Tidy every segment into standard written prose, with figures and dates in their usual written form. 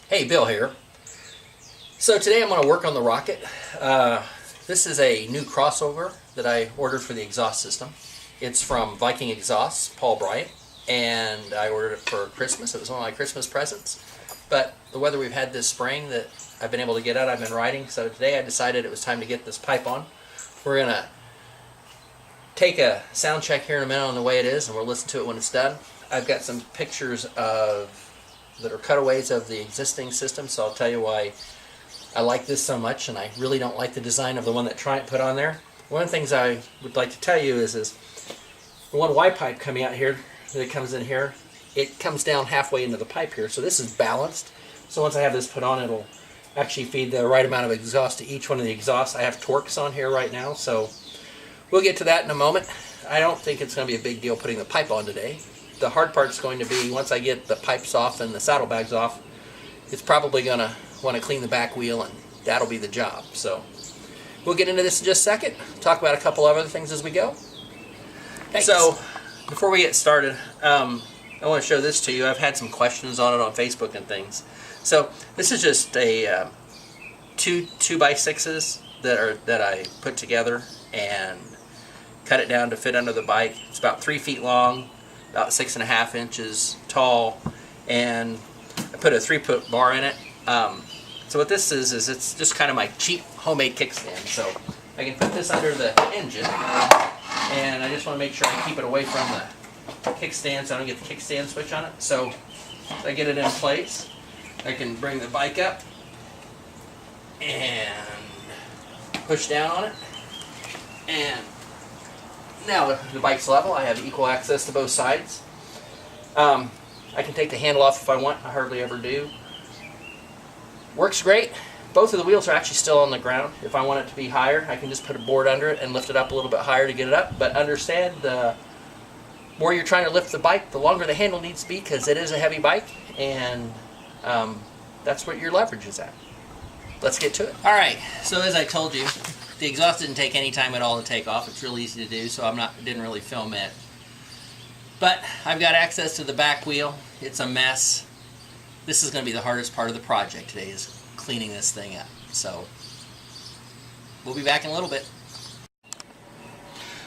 Hey, Bill here. So today I'm going to work on the rocket. This is a new crossover that I ordered for the exhaust system. It's from Viking Exhaust, Paul Bryant, and I ordered it for Christmas. It was one of my Christmas presents. But the weather we've had this spring that I've been able to get out, I've been riding. So today I decided it was time to get this pipe on. We're going to take a sound check here in a minute on the way it is, and we'll listen to it when it's done. I've got some pictures that are cutaways of the existing system, so I'll tell you why I like this so much, and I really don't like the design of the one that Triumph put on there. One of the things I would like to tell you is the one Y pipe coming out here that comes in here, it comes down halfway into the pipe here, so this is balanced. So once I have this put on, it'll actually feed the right amount of exhaust to each one of the exhausts. I have Torx on here right now, so we'll get to that in a moment. I don't think it's going to be a big deal putting the pipe on today. The hard part's going to be once I get the pipes off and the saddlebags off, it's probably going to want to clean the back wheel, and that'll be the job. So we'll get into this in just a second, talk about a couple of other things as we go. Thanks. So before we get started, I want to show this to you. I've had some questions on it on Facebook and things. So this is just a two 2x6s that I put together and cut it down to fit under the bike. It's about 3 feet long, about 6.5 inches tall, and I put a 3-foot bar in it. So what this is it's just kind of my cheap homemade kickstand. So I can put this under the engine, and I just want to make sure I keep it away from the kickstand so I don't get the kickstand switch on it. So I get it in place. I can bring the bike up and push down on it, and now the bike's level. I have equal access to both sides. I can take the handle off if I want. I hardly ever do. Works great. Both of the wheels are actually still on the ground. If I want it to be higher, I can just put a board under it and lift it up a little bit higher to get it up. But understand, the more you're trying to lift the bike, the longer the handle needs to be, because it is a heavy bike, and that's what your leverage is at. Let's get to it. Alright, so as I told you, the exhaust didn't take any time at all to take off. It's real easy to do, so didn't really film it. But I've got access to the back wheel. It's a mess. This is going to be the hardest part of the project today, is cleaning this thing up. So we'll be back in a little bit.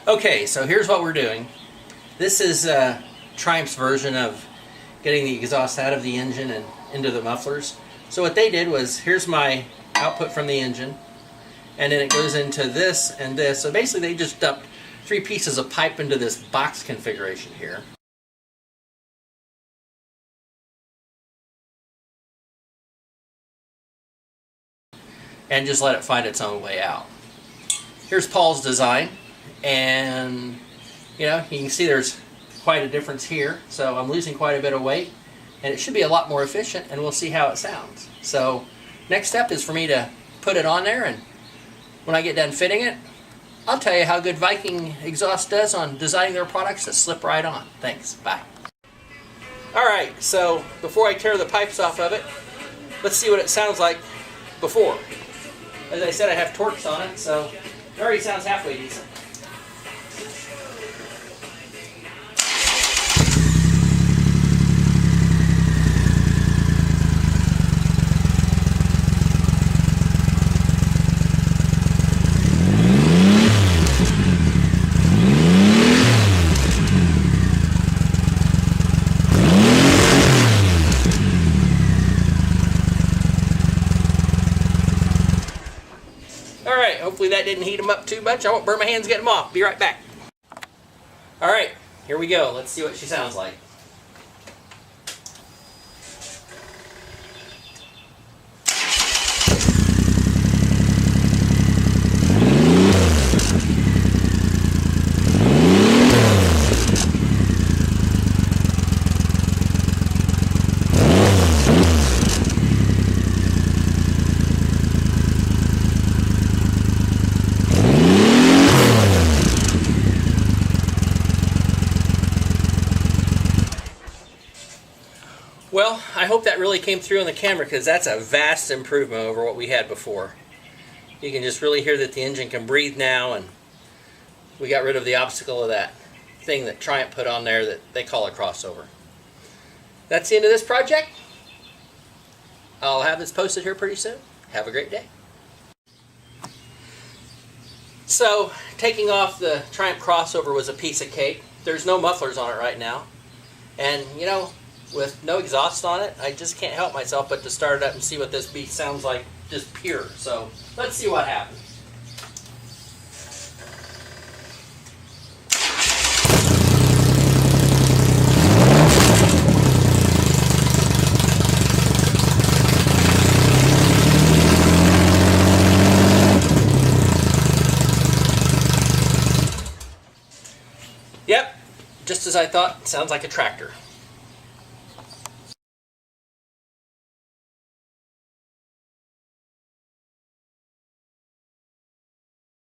Okay, so here's what we're doing. This is Triumph's version of getting the exhaust out of the engine and into the mufflers. So what they did was, here's my output from the engine, and then it goes into this and this. So basically they just dumped 3 pieces of pipe into this box configuration here. And just let it find its own way out. Here's Paul's design, and you can see there's quite a difference here. So I'm losing quite a bit of weight, and it should be a lot more efficient, and we'll see how it sounds. So next step is for me to put it on there, and when I get done fitting it, I'll tell you how good Viking Exhaust does on designing their products that slip right on. Thanks. Bye. Alright, so before I tear the pipes off of it, let's see what it sounds like before. As I said, I have Torx on it, so it already sounds halfway decent. Hopefully that didn't heat them up too much. I won't burn my hands getting them off. Be right back. Alright, here we go. Let's see what she sounds like. Well, I hope that really came through on the camera, because that's a vast improvement over what we had before. You can just really hear that the engine can breathe now, and we got rid of the obstacle of that thing that Triumph put on there that they call a crossover. That's the end of this project. I'll have this posted here pretty soon. Have a great day. So, taking off the Triumph Crossover was a piece of cake. There's no mufflers on it right now. And, you know, with no exhaust on it, I just can't help myself but to start it up and see what this beast sounds like, just pure. So, let's see what happens. Yep, just as I thought, sounds like a tractor.